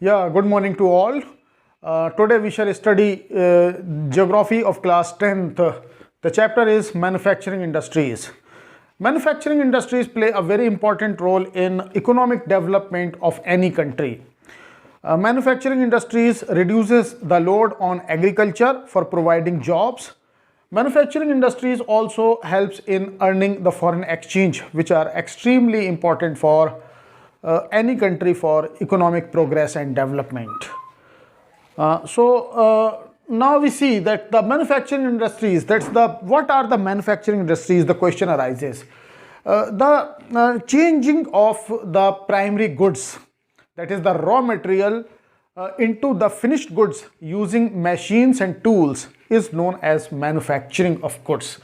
Yeah, good morning to all. Today we shall study geography of class 10th. The chapter is manufacturing industries. Manufacturing industries play a very important role in economic development of any country. Manufacturing industries reduces the load on agriculture for providing jobs. Manufacturing industries also helps in earning the foreign exchange, which are extremely important for any country for economic progress and development. Now we see that the manufacturing industries, what are the manufacturing industries, the question arises. The changing of the primary goods, that is the raw material, into the finished goods using machines and tools is known as manufacturing of goods.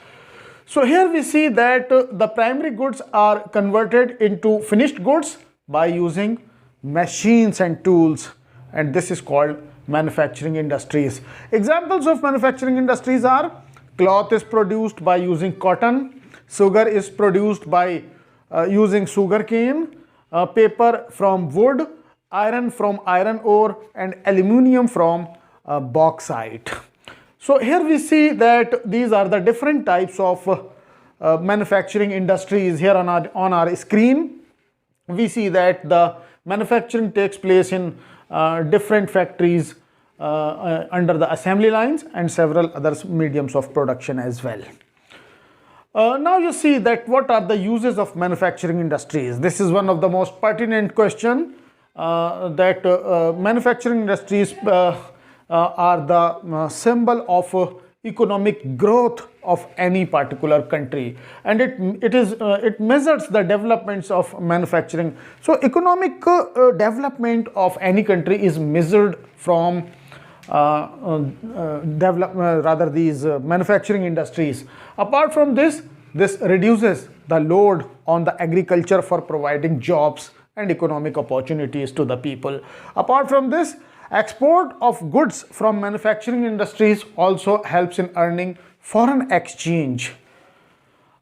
So here we see that the primary goods are converted into finished goods by using machines and tools, and this is called manufacturing industries. Examples of manufacturing industries are: cloth is produced by using cotton, sugar is produced by using sugar cane, paper from wood, iron from iron ore, and aluminium from bauxite. So here we see that these are the different types of manufacturing industries. Here on our screen we see that the manufacturing takes place in different factories under the assembly lines and several other mediums of production as well. Now you see that what are the uses of manufacturing industries. This is one of the most pertinent question, that manufacturing industries are the symbol of economic growth of any particular country, and it measures the developments of manufacturing. So economic development of any country is measured from these manufacturing industries. Apart from this reduces the load on the agriculture for providing jobs and economic opportunities to the people. Apart from this, export of goods from manufacturing industries also helps in earning foreign exchange.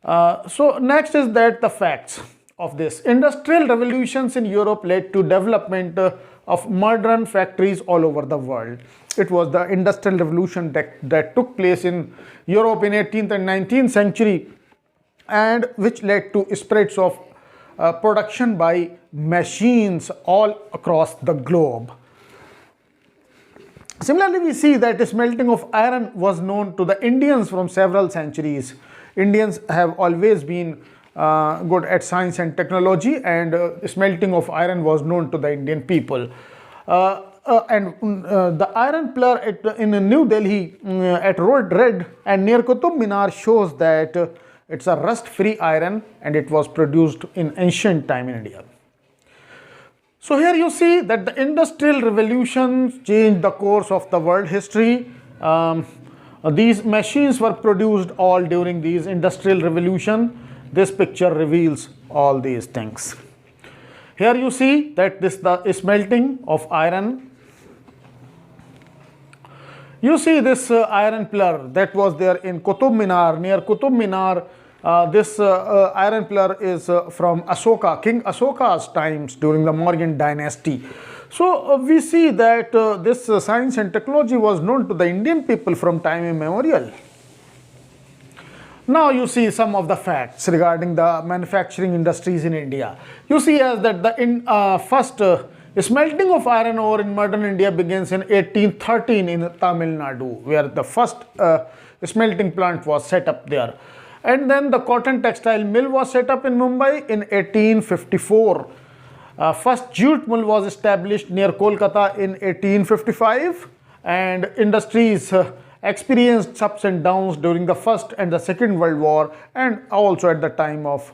So next is that the facts of this. Industrial revolutions in Europe led to development of modern factories all over the world. It was the industrial revolution that took place in Europe in 18th and 19th century, and which led to spreads of production by machines all across the globe. Similarly, we see that the smelting of iron was known to the Indians from several centuries. Indians have always been good at science and technology, and smelting of iron was known to the Indian people. The iron pillar in New Delhi at Road Red and near Qutub Minar shows that it's a rust-free iron, and it was produced in ancient time in India. So here you see that the industrial revolution changed the course of the world history. These machines were produced all during these industrial revolution. This picture reveals all these things. Here you see that the smelting of iron. You see this iron pillar that was there in Qutub Minar, near Qutub Minar. This iron pillar is from Ashoka, King Ashoka's times during the Mauryan dynasty. So we see that this science and technology was known to the Indian people from time immemorial. Now you see some of the facts regarding the manufacturing industries in India. You see as that the first smelting of iron ore in modern India begins in 1813 in Tamil Nadu, where the first smelting plant was set up there. And then the cotton textile mill was set up in Mumbai in 1854. First jute mill was established near Kolkata in 1855, and industries experienced ups and downs during the First and the Second World War, and also at the time of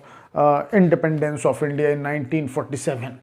independence of India in 1947.